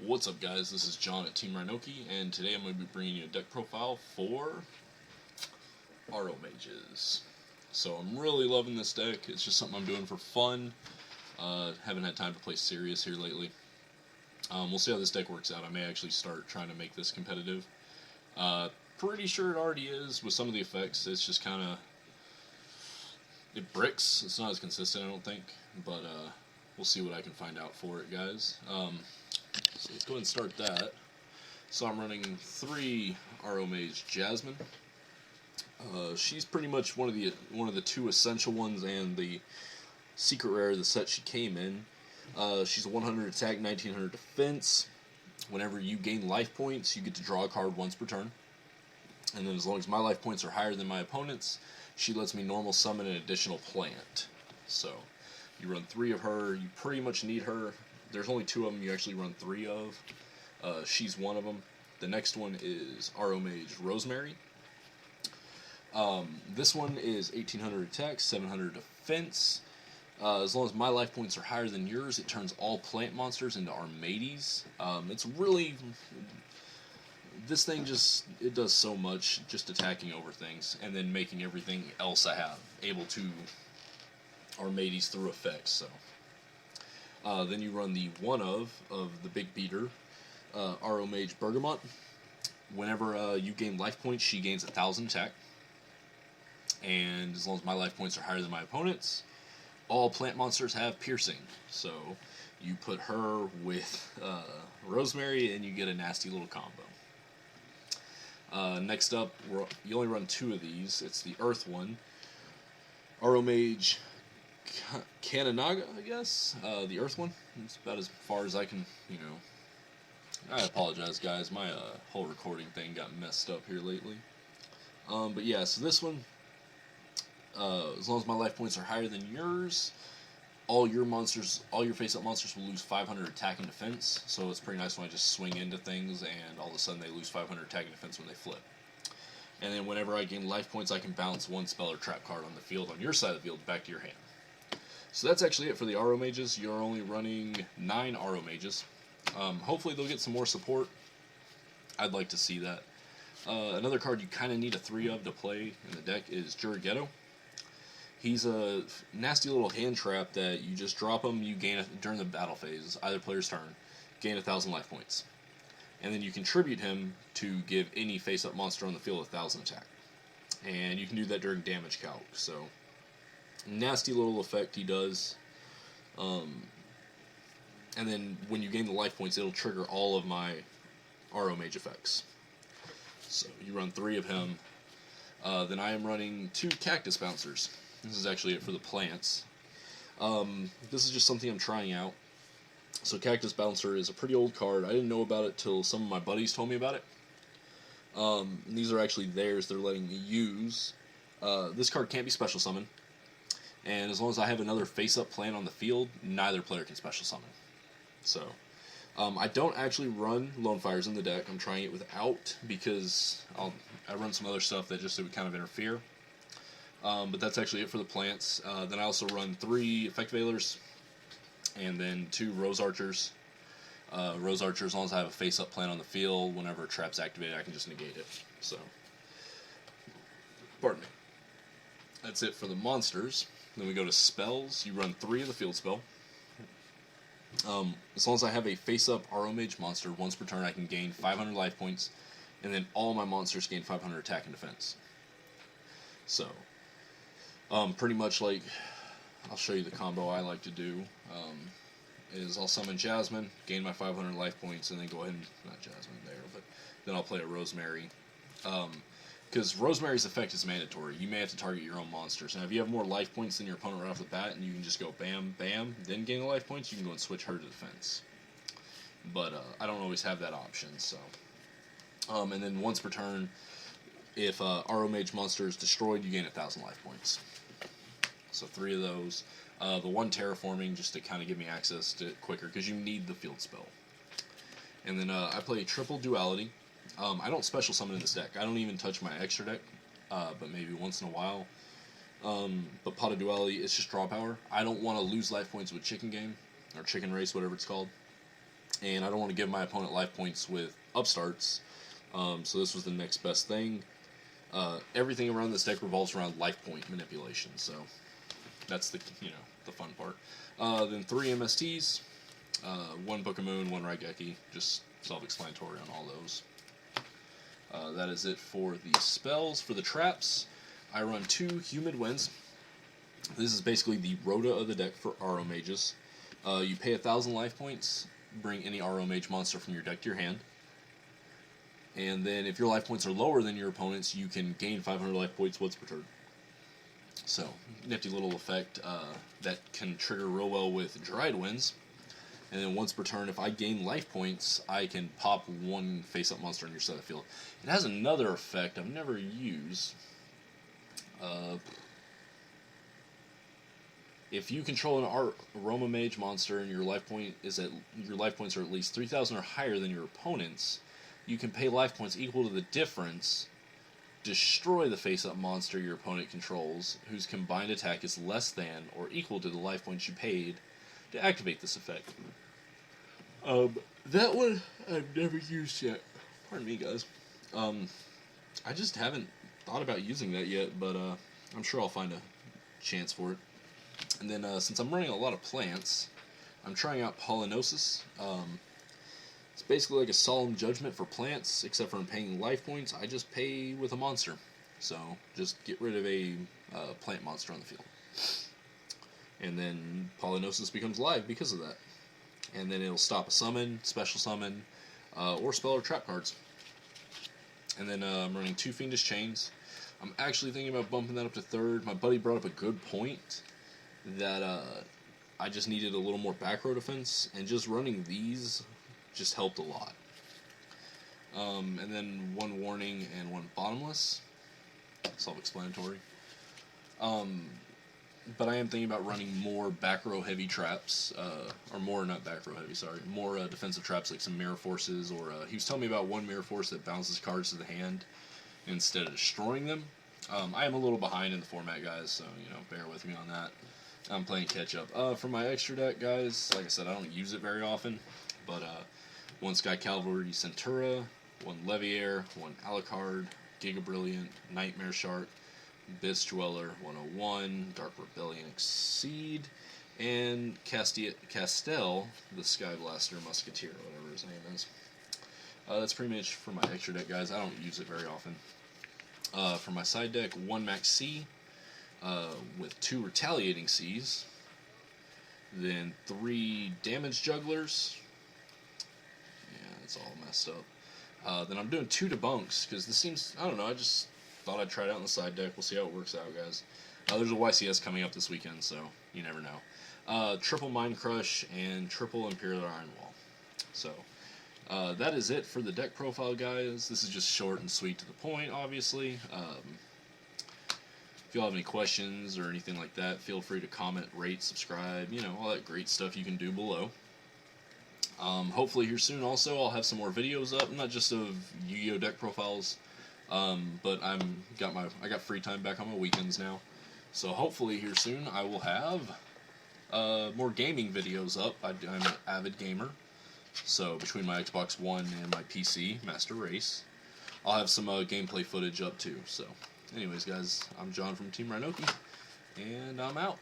What's up, guys? This is John at Team Rhinoki, and today I'm going to be bringing you a deck profile for Aromages. So I'm really loving this deck. It's just something I'm doing for fun. Haven't had time to play serious here lately. We'll see how this deck works out. I may actually start trying to make this competitive. Pretty sure it already is with some of the effects. It's just kind of... it bricks. It's not as consistent, I don't think. But we'll see what I can find out for it, guys. So let's go ahead and start that. So I'm running 3 Aromage Jasmine. She's pretty much one of the 2 essential ones and the secret rare of the set she came in. She's a 100 attack, 1900 defense. Whenever you gain life points, you get to draw a card once per turn. And then as long as my life points are higher than my opponent's, she lets me normal summon an additional plant. So you run 3 of her. You pretty much need her. There's only 2 of them you actually run 3 of. She's one of them. The next one is Aromage Rosemary. This one is 1800 attack, 700 defense. As long as my life points are higher than yours, it turns all plant monsters into Armades. It's really... this thing just... it does so much, just attacking over things, and then making everything else I have able to Armades through effects, so... then you run the one of the big beater, Aromage Bergamot. Whenever you gain life points, she gains 1000 attack. And as long as my life points are higher than my opponent's, all plant monsters have piercing. So you put her with Rosemary and you get a nasty little combo. Next up, you only run 2 of these. It's the Earth one, Aromage Kananaga, I guess. The Earth one. It's about as far as I can, I apologize, guys. My whole recording thing got messed up here lately. But yeah, so this one, as long as my life points are higher than yours, all your face-up monsters will lose 500 attack and defense. So it's pretty nice when I just swing into things and all of a sudden they lose 500 attack and defense when they flip. And then whenever I gain life points, I can bounce 1 spell or trap card on the field, on your side of the field, back to your hand. So that's actually it for the Aromages. You're only running 9 Aromages. Hopefully they'll get some more support. I'd like to see that. Another card you kind of need a 3 of to play in the deck is Jurighetto. He's a nasty little hand trap that you just drop him, you gain during the battle phase, either player's turn, gain 1000 life points. And then you contribute him to give any face-up monster on the field 1000 attack. And you can do that during damage calc, so... nasty little effect he does. And then when you gain the life points, it'll trigger all of my Aromage effects. So you run 3 of him. Then I am running 2 Cactus Bouncers. This is actually it for the plants. This is just something I'm trying out. So Cactus Bouncer is a pretty old card. I didn't know about it till some of my buddies told me about it. These are actually theirs they're letting me use. This card can't be special summoned. And as long as I have another face-up plant on the field, neither player can special summon. So, I don't actually run Lone Fires in the deck. I'm trying it without because I run some other stuff that just would kind of interfere. But that's actually it for the plants. Then I also run 3 Effect Veilers and then 2 Rose Archers. Rose Archer, as long as I have a face-up plant on the field, whenever a trap's activated, I can just negate it. So, pardon me. That's it for the monsters. Then we go to spells. You run 3 of the field spell. As long as I have a face-up Aromage monster, once per turn I can gain 500 life points, and then all my monsters gain 500 attack and defense. So, pretty much like, I'll show you the combo I like to do, is I'll summon Jasmine, gain my 500 life points, and then go ahead and, not Jasmine there, but then I'll play a Rosemary. Because Rosemary's effect is mandatory. You may have to target your own monsters. Now, if you have more life points than your opponent right off the bat, and you can just go bam, bam, then gain the life points, you can go and switch her to defense. But I don't always have that option, so. And then once per turn, if Aromage monster is destroyed, you gain 1000 life points. So 3 of those. The 1 Terraforming, just to kind of give me access to it quicker, because you need the field spell. And then I play Triple Duality. I don't special summon in this deck. I don't even touch my extra deck, but maybe once in a while. But Pot of Duality, it's just draw power. I don't want to lose life points with Chicken Game, or Chicken Race, whatever it's called. and I don't want to give my opponent life points with upstarts, so this was the next best thing. Everything around this deck revolves around life point manipulation, so that's the the fun part. Then 3 MSTs, 1 Book of Moon, 1 Raigeki, just self-explanatory on all those. That is it for the spells. For the traps, I run 2 Humid Winds. This is basically the Rhoda of the deck for Aromages. You pay 1,000 life points, bring any Aromage monster from your deck to your hand. And then if your life points are lower than your opponent's, you can gain 500 life points once per turn. So, nifty little effect that can trigger real well with Dried Winds. And then once per turn, if I gain life points, I can pop 1 face-up monster in your set of field. It has another effect I've never used. If you control an Aromage monster and your life points are at least 3,000 or higher than your opponent's, you can pay life points equal to the difference, destroy the face-up monster your opponent controls, whose combined attack is less than or equal to the life points you paid to activate this effect. That one I've never used yet. Pardon me, guys. I just haven't thought about using that yet, but I'm sure I'll find a chance for it. And then since I'm running a lot of plants, I'm trying out Pollinosis. It's basically like a Solemn Judgment for plants, except for paying life points, I just pay with a monster. So just get rid of a plant monster on the field. And then Pollinosis becomes live because of that. And then it'll stop a summon, special summon, or spell or trap cards. And then I'm running 2 Fiendish Chains. I'm actually thinking about bumping that up to 3rd. My buddy brought up a good point that I just needed a little more back row defense, and just running these just helped a lot. And then 1 Warning and 1 Bottomless. Self-explanatory. But I am thinking about running more back row heavy traps, or more, not back row heavy, sorry, more defensive traps like some Mirror Forces, or he was telling me about 1 Mirror Force that bounces cards to the hand instead of destroying them. I am a little behind in the format, guys, so, bear with me on that. I'm playing catch up. For my extra deck, guys, like I said, I don't use it very often, but 1 Sky Cavalry Centura, 1 Leviair, 1 Alucard, Giga Brilliant, Nightmare Shark, Abyss Dweller 101, Dark Rebellion Exceed, and Castel, the Sky Blaster Musketeer, whatever his name is. That's pretty much for my extra deck, guys. I don't use it very often. For my side deck, 1 Max C, with 2 Retaliating Cs, then 3 Damage Jugglers. Yeah, it's all messed up. Then I'm doing 2 Debunks, because this seems, I don't know, I just thought I'd try it out on the side deck. We'll see how it works out, guys. There's a YCS coming up this weekend, so you never know. Triple Mind Crush and triple Imperial Iron Wall. So, that is it for the deck profile, guys. This is just short and sweet to the point, obviously. If you all have any questions or anything like that, feel free to comment, rate, subscribe, all that great stuff you can do below. Hopefully here soon also I'll have some more videos up, not just of Yu-Gi-Oh! Deck profiles, but I got free time back on my weekends now. So hopefully here soon I will have more gaming videos up. I'm an avid gamer. So between my Xbox One and my PC, Master Race, I'll have some gameplay footage up too. So anyways, guys, I'm John from Team Rhinoki, and I'm out.